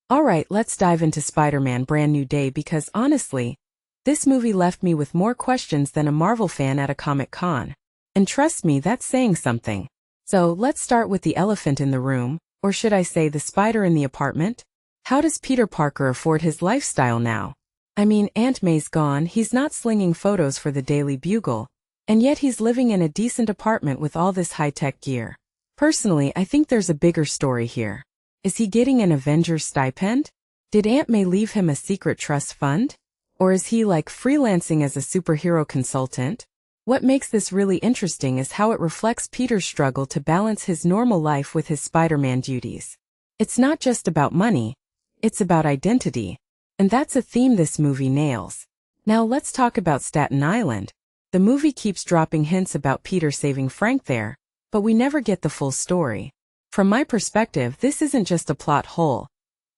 Alright, let's dive into Spider-Man Brand New Day because honestly, this movie left me with more questions than a Marvel fan at a Comic-Con. And trust me, that's saying something. So, let's start with the elephant in the room, or should I say the spider in the apartment? How does Peter Parker afford his lifestyle now? I mean, Aunt May's gone, he's not slinging photos for the Daily Bugle, and yet he's living in a decent apartment with all this high-tech gear. Personally, I think there's a bigger story here. Is he getting an Avengers stipend? Did Aunt May leave him a secret trust fund? Or is he like freelancing as a superhero consultant? What makes this really interesting is how it reflects Peter's struggle to balance his normal life with his Spider-Man duties. It's not just about money, it's about identity. And that's a theme this movie nails. Now let's talk about Staten Island. The movie keeps dropping hints about Peter saving Frank there, but we never get the full story. From my perspective, this isn't just a plot hole.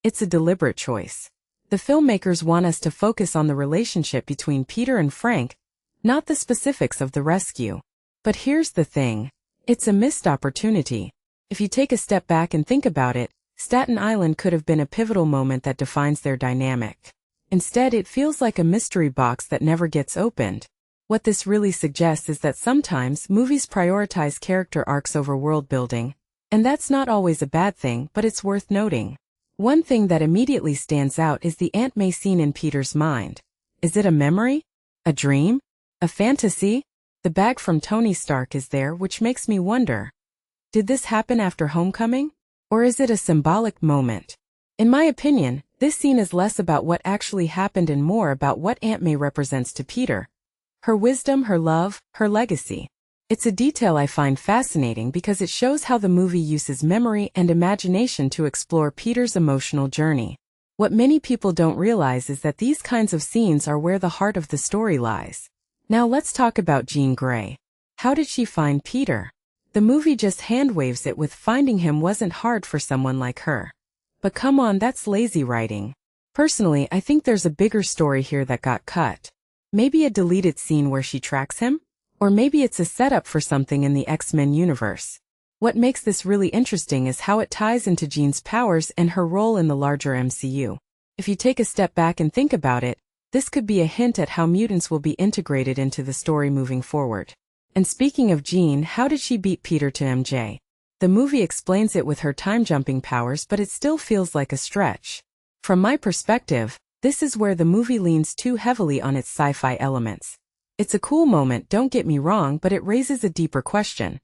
It's a deliberate choice. The filmmakers want us to focus on the relationship between Peter and Frank, not the specifics of the rescue. But here's the thing. It's a missed opportunity. If you take a step back and think about it, Staten Island could have been a pivotal moment that defines their dynamic. Instead, it feels like a mystery box that never gets opened. What this really suggests is that sometimes movies prioritize character arcs over world building, and that's not always a bad thing, but it's worth noting. One thing that immediately stands out is the Aunt May scene in Peter's mind. Is it a memory? A dream? A fantasy? The bag from Tony Stark is there, which makes me wonder. Did this happen after Homecoming? Or is it a symbolic moment? In my opinion, this scene is less about what actually happened and more about what Aunt May represents to Peter. Her wisdom, her love, her legacy. It's a detail I find fascinating because it shows how the movie uses memory and imagination to explore Peter's emotional journey. What many people don't realize is that these kinds of scenes are where the heart of the story lies. Now let's talk about Jean Grey. How did she find Peter? The movie just hand-waves it with finding him wasn't hard for someone like her. But come on, that's lazy writing. Personally, I think there's a bigger story here that got cut. Maybe a deleted scene where she tracks him? Or maybe it's a setup for something in the X-Men universe. What makes this really interesting is how it ties into Jean's powers and her role in the larger MCU. If you take a step back and think about it, this could be a hint at how mutants will be integrated into the story moving forward. And speaking of Jean, how did she beat Peter to MJ? The movie explains it with her time-jumping powers, but it still feels like a stretch. From my perspective, this is where the movie leans too heavily on its sci-fi elements. It's a cool moment, don't get me wrong, but it raises a deeper question.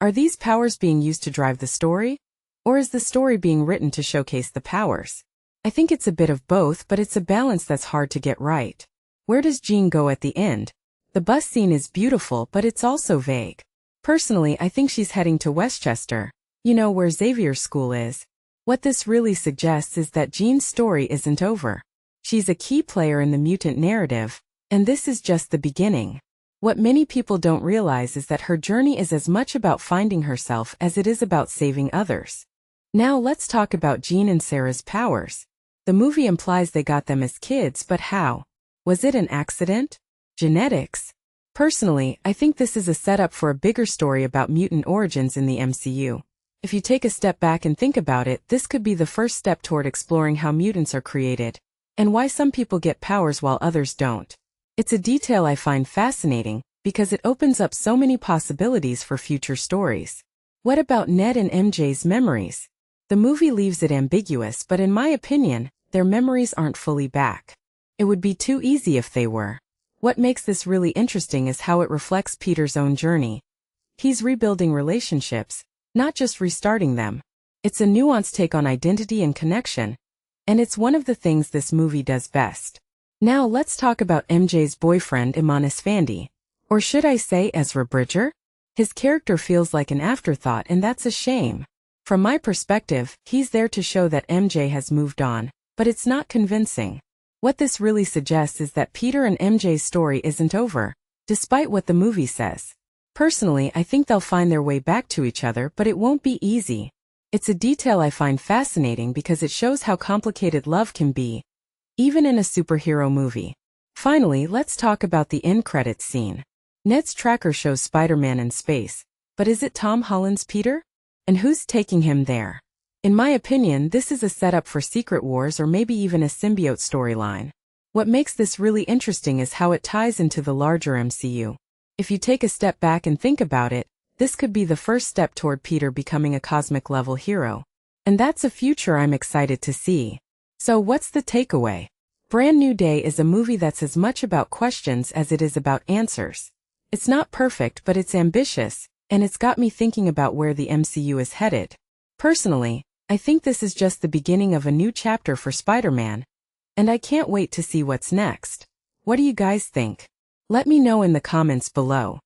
Are these powers being used to drive the story? Or is the story being written to showcase the powers? I think it's a bit of both, but it's a balance that's hard to get right. Where does Jean go at the end? The bus scene is beautiful, but it's also vague. Personally, I think she's heading to Westchester, where Xavier's school is. What this really suggests is that Jean's story isn't over. She's a key player in the mutant narrative, and this is just the beginning. What many people don't realize is that her journey is as much about finding herself as it is about saving others. Now let's talk about Jean and Sarah's powers. The movie implies they got them as kids, but how? Was it an accident? Genetics? Personally, I think this is a setup for a bigger story about mutant origins in the MCU. If you take a step back and think about it, this could be the first step toward exploring how mutants are created, and why some people get powers while others don't. It's a detail I find fascinating, because it opens up so many possibilities for future stories. What about Ned and MJ's memories? The movie leaves it ambiguous, but in my opinion, their memories aren't fully back. It would be too easy if they were. What makes this really interesting is how it reflects Peter's own journey. He's rebuilding relationships, not just restarting them. It's a nuanced take on identity and connection, and it's one of the things this movie does best. Now let's talk about MJ's boyfriend Imanis Fandi. Or should I say Ezra Bridger? His character feels like an afterthought, and that's a shame. From my perspective, he's there to show that MJ has moved on, but it's not convincing. What this really suggests is that Peter and MJ's story isn't over, despite what the movie says. Personally, I think they'll find their way back to each other, but it won't be easy. It's a detail I find fascinating because it shows how complicated love can be, even in a superhero movie. Finally, let's talk about the end credits scene. Ned's tracker shows Spider-Man in space, but is it Tom Holland's Peter? And who's taking him there? In my opinion, this is a setup for Secret Wars or maybe even a symbiote storyline. What makes this really interesting is how it ties into the larger MCU. If you take a step back and think about it, this could be the first step toward Peter becoming a cosmic-level hero. And that's a future I'm excited to see. So what's the takeaway? Brand New Day is a movie that's as much about questions as it is about answers. It's not perfect, but it's ambitious, and it's got me thinking about where the MCU is headed. Personally, I think this is just the beginning of a new chapter for Spider-Man, and I can't wait to see what's next. What do you guys think? Let me know in the comments below.